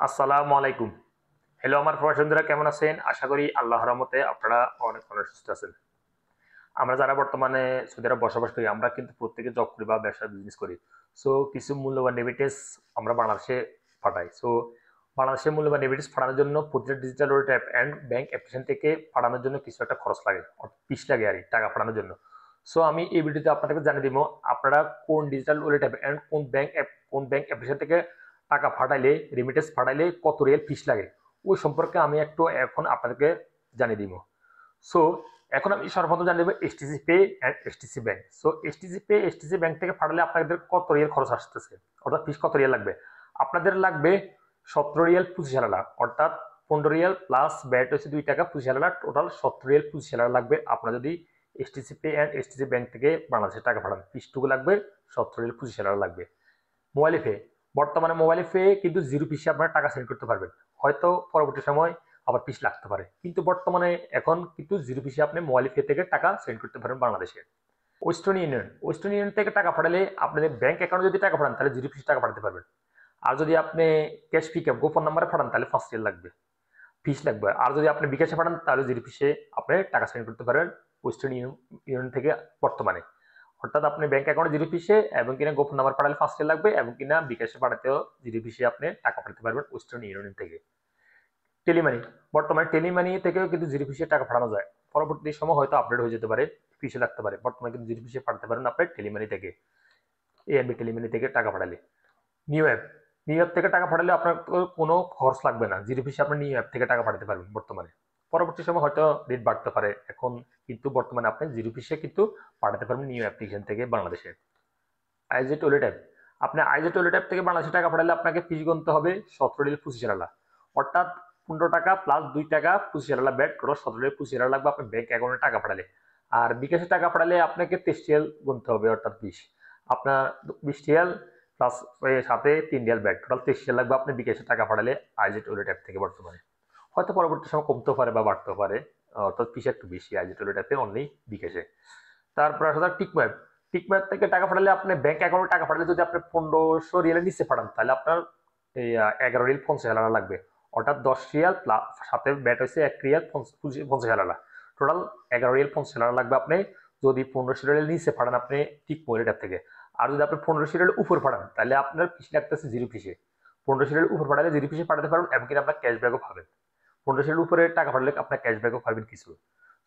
আসসালামু আলাইকুম। হ্যালো আমার প্রবাসী বন্ধুরা, কেমন আছেন? আশা করি আল্লাহর রহমতে আপনারা অনেক অনেক সুস্থ আছেন। আমরা যারা বর্তমানে সৌদি আরব বসবাস করি, আমরা কিন্তু প্রত্যেকে জব করি বা ব্যবসা বিজনেস করি। সো কিছু মূল্যবান রেমিটেন্স আমরা বাংলাদেশে পাঠাই। সো বাংলাদেশে মূল্যবান রেমিটেন্স পাঠানোর জন্য প্রতিটা digital wallet app and bank application থেকে পাঠানোর জন্য কিছু একটা খরচ লাগে, ফিস লাগে আর কি, টাকা পাঠানোর জন্য। সো আমি এই ভিডিওতে আপনাদেরকে জানিয়ে দিব আপনারা কোন ডিজিটাল ওয়ালেট অ্যাপ অ্যান্ড কোন ব্যাংক অ্যাপ্লিকেশন থেকে টাকা পাঠাইলে, রেমিটেন্স পাঠাইলে কত রিয়াল ফিস লাগে, ওই সম্পর্কে আমি একটু এখন আপনাদেরকে জানিয়ে দিব। সো এখন আমি সর্বপ্রথম জানিয়ে দেবো STC pay and STC bank. So STC pay STC bank থেকে পাঠালে আপনাদের কত রিয়াল খরচ আসতেছে, অর্থাৎ ফিস কত রিয়াল লাগবে। আপনাদের লাগবে 17 রিয়াল 25 আনা, অর্থাৎ 15 রিয়াল প্লাস ব্যাট হচ্ছে 2 টাকা 25 আনা, টোটাল 17 রিয়াল 25 আনা লাগবে। আপনার যদি STC pay and STC bank থেকে বাংলাদেশে টাকা পাঠান, ফিসটুকু লাগবে 17 রিয়াল 25 আনা লাগবে। মোবাইলে পে, বর্তমানে মোবাইলে পে কিন্তু জিরো পিসে আপনারা টাকা সেন্ড করতে পারবেন। হয়তো পরবর্তী সময় আবার পিস লাগতে পারে, কিন্তু বর্তমানে এখন কিন্তু জিরো পিসে আপনি মোবাইল পে থেকে টাকা সেন্ড করতে পারেন বাংলাদেশে। ওয়েস্টার্ন ইউনিয়ন থেকে টাকা পাঠালে আপনাদের ব্যাংক অ্যাকাউন্টে যদি টাকা পাঠান তাহলে জিরো পিসে টাকা পাঠাতে পারবেন। আর যদি আপনি ক্যাশ পিকআপ গোপন নাম্বারে পাঠান তাহলে 5 রিয়াল লাগবে, ফিস লাগবে। আর যদি আপনি বিকাশে পাঠান তাহলে জিরো পিসে আপনি টাকা সেন্ড করতে পারবেন ওয়েস্টার্ন ইউনিয়ন থেকে বর্তমানে। অর্থাৎ আপনি ব্যাংক অ্যাকাউন্টে জিরো পিসে এবং কিনা গোপন নাম্বার পাঠালে 5 রিয়াল লাগবে, এবং কিনা বিকাশে পাঠাতেও জিরো পিসে আপনি টাকা পাঠাতে পারবেন ওয়েস্টার্ন ইউনিয়ন থেকে। টেলিমানি, বর্তমানে টেলিমানি থেকেও কিন্তু জিরো পিসে টাকা পাঠানো যায়। পরবর্তী সময় হয়তো আপডেট হয়ে যেতে পারে, পিসে লাগতে পারে। বর্তমানে কিন্তু জিরো পিসে পাঠাতে পারেন আপনি টেলিমানি থেকে, এএমবি টেলিমানি থেকে টাকা পাঠালে। নিউ অ্যাপ, নিউ অ্যাপ থেকে টাকা পাঠালে আপনার কোনো খরচ লাগবে না, জিরো পিসে আপনি নিউ অ্যাপ থেকে টাকা পাঠাতে পারবেন বর্তমানে। পরবর্তী সময় হয়তো রেট বাড়তে পারে, এখন কিন্তু বর্তমানে আপনি জিরো পিসে কিন্তু পাঠাতে পারবেন নিউ অ্যাপ্লিকেশন থেকে বাংলাদেশে। আইজেট ওয়ালেট অ্যাপ, আপনি আইজেট ওয়ালেট অ্যাপ থেকে বাংলাদেশে টাকা পাঠালে আপনাকে ফিস গুনতে হবে 17 রিয়াল 25 আনা, অর্থাৎ 15 টাকা প্লাস 2 টাকা 25 আনা ব্যাট, টোটাল 17 রিয়াল 25 আনা লাগবে আপনার ব্যাংক অ্যাকাউন্টে টাকা পাঠালে। আর বিকাশে টাকা পাঠালে আপনাকে 23 রিয়াল গুনতে হবে, অর্থাৎ 20, আপনার 20 রিয়াল প্লাস সাথে 3 রিয়াল ব্যাট, টোটাল 23 রিয়াল লাগবে আপনি বিকাশে টাকা পাঠালে আইজেট ওয়ালেট অ্যাপ থেকে বর্তমানে। হয়তো পরবর্তী সময় কমতে পারে বা বাড়তে পারে, অর্থাৎ ফিস একটু বেশি আইজেট ওয়ালেট অ্যাপে অনলি বিকাশে। তারপর আসলে টিকম্যাপ, টিকম্যাপ থেকে টাকা পাঠালে আপনি ব্যাংক অ্যাকাউন্টে টাকা পাঠালে যদি আপনি 1500 রিয়ালের নিচে পাঠান তাহলে আপনার এই 11 রিয়াল 50 আনা লাগবে, অর্থাৎ 10 রিয়াল প্লাস সাথে ব্যাট হয়েছে 1 রিয়াল 50 আনা, টোটাল 11 রিয়াল 50 আনা লাগবে আপনি যদি 1500 রিয়ালের নিচে পাঠান আপনি টিক ওয়ালেট থেকে। আর যদি আপনি 1500 রিয়ালের উপর পাঠান তাহলে আপনার ফিস লাগতেছে জিরো পিসে। 1500 রিয়ালের উপর পাঠালে জিরো পিসে পাঠাতে পারবেন, এবং কিন্তু আপনার ক্যাশব্যাকও পাবেন। 1500 উপরে টাকা পাঠালে আপনার ক্যাশব্যাকও পাবেন কিছু।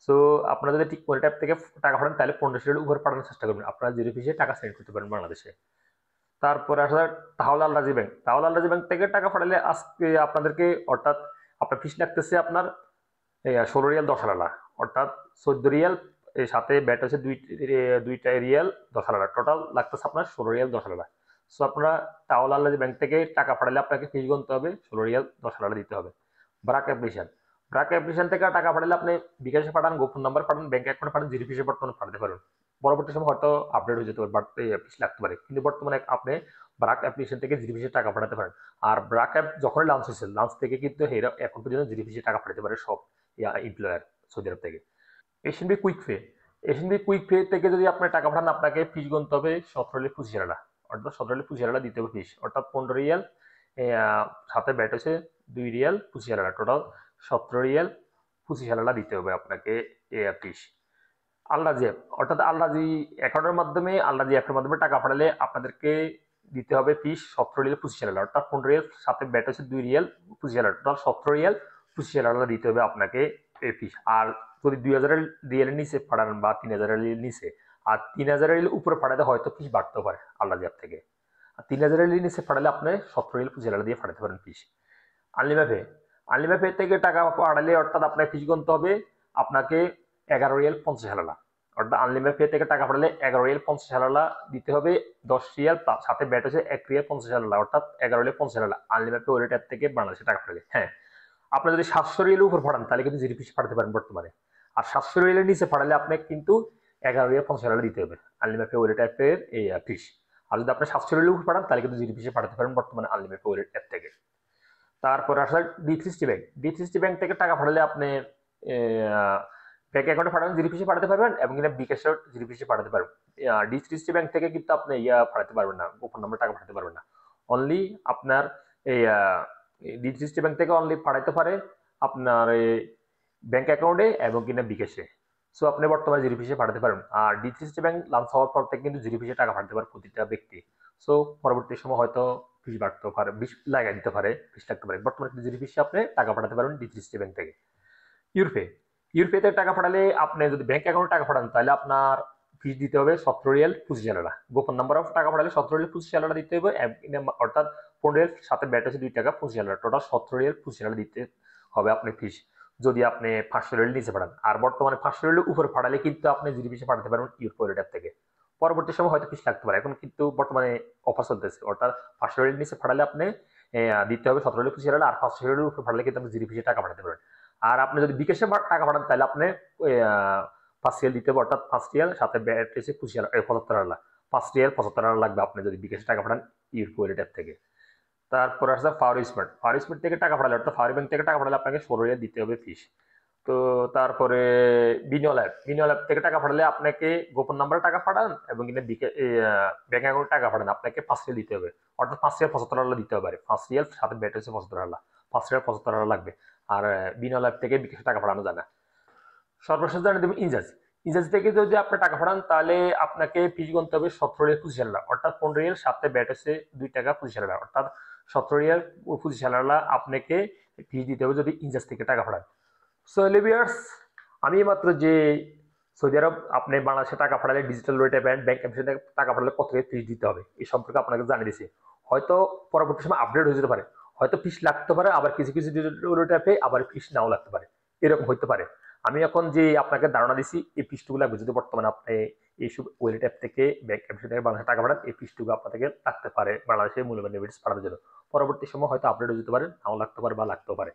সো আপনারা যদি ঠিক ওয়ালেট অ্যাপ থেকে টাকা পাঠান তাহলে 1500 উপরে পাঠানোর চেষ্টা করবেন, আপনারা জিরো পিসে টাকা সেন্ড করতে পারেন বাংলাদেশে। তারপরে আসলে তাহলে আল রাজি ব্যাংক, তাহলে আল রাজি ব্যাংক থেকে টাকা পাঠালে আজকে আপনাদেরকে, অর্থাৎ আপনার ফিস লাগতেছে আপনার 16 রিয়াল 10 আনা, অর্থাৎ 14 রিয়াল, এর সাথে ব্যাট হচ্ছে 2 রিয়াল 10 আনা, টোটাল লাগতেছে আপনার 16 রিয়াল 10 আনা। সো আপনারা তাহলে আল রাজি ব্যাংক থেকে টাকা পাঠালে আপনাকে ফিস গুনতে হবে, 16 রিয়াল 10 আনা দিতে হবে। ব্রাক অ্যাপ্লিকেশন, ব্রাক অ্যাপ্লিকেশন থেকে টাকা পাঠালে আপনি বিকাশে পাঠান, গোপন নাম্বার পাঠান, ব্যাংক অ্যাকাউন্টে পাঠান, জিরো পিসে বর্তমানে পাঠাতে পারেন। পরবর্তী সময় হয়তো আপডেট হয়ে যেতে পারে, বাট পিস লাগতে পারে, কিন্তু বর্তমানে আপনি ব্রাক অ্যাপ্লিকেশন থেকে জিরো পিসে টাকা পাঠাতে পারেন। আর ব্রাক অ্যাপ যখন লঞ্চ হয়েছে, লঞ্চ থেকে কিন্তু এরা এখন পর্যন্ত জিরো পিসে টাকা পাঠাতে পারে সব এমপ্লয়ার সৌদি আরব থেকে। Asian quick pay, Asian quick pay থেকে যদি আপনি টাকা পাঠান আপনাকে ফিস গুনতে হবে 17 রিয়াল 25 আনা, অর্থাৎ 17 রিয়াল 25 আনা দিতে হবে ফিস, অর্থাৎ 15 রিয়াল সাথে ব্যাট হচ্ছে 2 রিয়াল 25 আনা, টোটাল 17 রিয়াল 25 আনা দিতে হবে আপনাকে ফিস। আলরাজি অ্যাপ, অর্থাৎ আলরাজি অ্যাকাউন্টের মাধ্যমে, আলরাজি অ্যাপের মাধ্যমে টাকা পাঠালে আপনাদেরকে দিতে হবে ফিস 17 রিয়াল 25 আনা, অর্থাৎ 15 রিয়াল সাথে ব্যাট হচ্ছে 2 রিয়াল 25 আনা, টোটাল 17 রিয়াল 25 আনা দিতে হবে আপনাকে এই ফিস। আর যদি 2000 রিয়ালের নিচে পাঠান বা 3000 রিয়ালের নিচে, আর 3000 রিয়ালের উপরে পাঠাতে হয়তো ফিস বাড়তে পারে আলরাজি অ্যাপ থেকে। আর 3000 রিয়ালের নিচে পাঠালে আপনি 17 রিয়াল 25 আনা দিয়ে পাঠাতে পারেন ফিস। আনলিমা পে, আনলিমা পে থেকে টাকা পাঠালে অর্থাৎ আপনার ফিস গুনতে হবে আপনাকে 11 রিয়াল 50 আনা, অর্থাৎ আনলিমা পে থেকে টাকা পাঠালে 11 রিয়াল 50 আনা দিতে হবে, 10 রিয়াল সাথে ব্যাট হচ্ছে 1 রিয়াল 50 আনা, অর্থাৎ 11 রিয়াল 50 আনা আনলিমা পে ওয়ালেট অ্যাপ থেকে বাংলাদেশে টাকা পাঠালে। হ্যাঁ, আপনি যদি 700 রিয়ালের উপর পাঠান তাহলে কিন্তু জিরো পিস পাঠাতে পারেন বর্তমানে। আর 700 রিয়ালের নিচে পাঠালে আপনাকে কিন্তু 11 রিয়াল 50 আনা দিতে হবে আনলিমা পে ওয়ালেট অ্যাপের এই ফিস। আর যদি আপনি 700 রিয়ালের উপর পাঠান তাহলে কিন্তু জিরো পিসে পাঠাতে পারেন বর্তমানে আনলিমা পে ওয়ালেট অ্যাপ থেকে। তারপরে আসলে ডি360 ব্যাংক, ডি360 ব্যাংক থেকে টাকা পাঠালে আপনি ব্যাংক অ্যাকাউন্টে পাঠাবেন, জিরো পিসে পাঠাতে পারবেন, এবং কিনা বিকাশেও জিরো পিসে পাঠাতে পারবেন। ডি360 ব্যাংক থেকে কিন্তু আপনি পাঠাতে পারবেন না, গোপন নাম্বার টাকা পাঠাতে পারবেন না, অনলি আপনার এই ডিটিসিএস ব্যাংক থেকে অনলি পাঠাইতে পারে আপনার ব্যাংক অ্যাকাউন্টে এবং কিনা বিকাশে। সো আপনি বর্তমানে জিরো ফিসে পাঠাতে পারেন। আর ডিটিসিএস ব্যাংক লঞ্চ হওয়ার পর থেকে কিন্তু জিরো ফিসে টাকা পাঠাতে পারে প্রতিটা ব্যক্তি। সো পরবর্তী সময় হয়তো ফিস বাড়তে পারে, ফিস লাগাই দিতে পারে, ফিস লাগতে পারে। বর্তমানে জিরো ফিসে আপনি টাকা পাঠাতে পারেন ডিটিসিএস ব্যাংক থেকে। ইউরোপে ইউরোপেতে টাকা পাঠালে আপনি যদি ব্যাংক অ্যাকাউন্টে টাকা পাঠান তাহলে আপনার ফিস দিতে হবে 17 রিয়াল 25 আনা। গোপন নাম্বার অফ টাকা পাঠালে 17 রিয়াল 25 আনা দিতে হবে, অর্থাৎ 15 রিয়াল সাথে ব্যাট আছে 2 টাকা 25 আনা, টোটাল 17 রিয়াল 25 আনা দিতে হবে আপনি ফিস, যদি আপনি 500 রিয়াল নিচে পাঠান। আর বর্তমানে 500 রিয়ালের উপরে পাঠালে কিন্তু আপনি জিরো ফিসে পাঠাতে পারবেন ইউরোপ ওয়ালেট থেকে। পরবর্তী সময় হয়তো ফিস লাগতে পারে, এখন কিন্তু বর্তমানে অফার চলতেছে, অর্থাৎ 500 রিয়াল নিচে পাঠালে আপনি দিতে হবে 17 রিয়াল 25 আনা, আর 500 রিয়ালের উপরে পাঠালে কিন্তু আপনি জিরো ফিসে টাকা পাঠাতে পারবেন। আর আপনি যদি বিকাশে টাকা পাঠান তাহলে আপনি 5 রিয়াল দিতে হবে, অর্থাৎ 5 রিয়াল সাথে ব্যাট এসে 75 আনা, 5 রিয়াল 75 আনা লাগবে আপনি যদি বিকাশে টাকা পাঠান ইউরোপ ওয়ালেট থেকে। তারপর আসছে ফাওয়ারি স্মার্ট। ফাওয়ারি স্মার্ট থেকে টাকা পাঠালে, অর্থাৎ ফাওয়ারি ব্যাংক থেকে টাকা পাঠালে আপনাকে 16 রিয়াল দিতে হবে ফিস। তো তারপরে বিনিয়োগ অ্যাপ থেকে টাকা পাঠালে আপনাকে গোপন নাম্বারে টাকা পাঠান এবং কিনা ব্যাংক অ্যাকাউন্টে টাকা পাঠান, আপনাকে 5 রিয়াল দিতে হবে, অর্থাৎ 5 রিয়াল 75 আনা দিতে হবে। 5 রিয়াল সাথে ব্যাট হচ্ছে 75 আনা, 5 রিয়াল 75 আনা লাগবে। আর বিনিয়োগ অ্যাপ থেকে বিকাশে টাকা পাঠানো যায় না। সর্বশেষ জানিয়ে দেবেন ইনজাজ। ইনজাজ থেকে যদি আপনি টাকা পাঠান তাহলে আপনাকে ফিস গুনতে হবে 17 রিয়াল 25 আনা, অর্থাৎ 15 রিয়াল সাথে ব্যাট হচ্ছে 2 টাকা 25 আনা, অর্থাৎ 17 রিয়াল 25 আনা আপনাকে ফিস দিতে হবে যদি ইনজাজ থেকে টাকা পাঠান। সো লিভিয়ার্স, আমি মাত্র যে সৌদি আরব আপনি বাংলাদেশে টাকা পাঠালে ডিজিটাল ওয়েটে ব্যাংক অ্যাপসে টাকা পাঠালে কত ফিস দিতে হবে এই সম্পর্কে আপনাকে জানিয়ে দিয়েছি। হয়তো পরবর্তী সময় আপডেট হয়ে যেতে পারে, হয়তো ফিস লাগতে পারে, আবার কিছু কিছু ডিজিটাল ওয়েট অ্যাপে আবার ফিস নাও লাগতে পারে, এরকম হইতে পারে। আমি এখন যে আপনাকে ধারণা দিচ্ছি এই ফিসটুকু লাগবে যদি বর্তমানে আপনি এইসব ওয়েলেট অ্যাপ থেকে ব্যাংক অ্যাপসে থেকে বাংলাদেশে টাকা পাঠান, এই ফিসটুকু আপনাকে লাগতে পারে বাংলাদেশে মূল্যবান রেমিটেন্স পাঠানোর জন্য। পরবর্তী সময় হয়তো আপডেট হয়ে যেতে পারে, নাও লাগতে পারে বা লাগতেও পারে।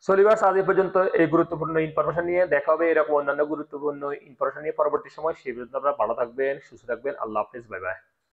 সো লিভার্স, আজ এই পর্যন্ত এই গুরুত্বপূর্ণ ইনফরমেশন নিয়ে দেখা হবে এরকম অন্যান্য গুরুত্বপূর্ণ ইনফরমেশন নিয়ে পরবর্তী সময়। সেই পর্যন্ত আপনারা ভালো থাকবেন, সুস্থ থাকবেন। আল্লাহ হাফেজ, বাই বাই।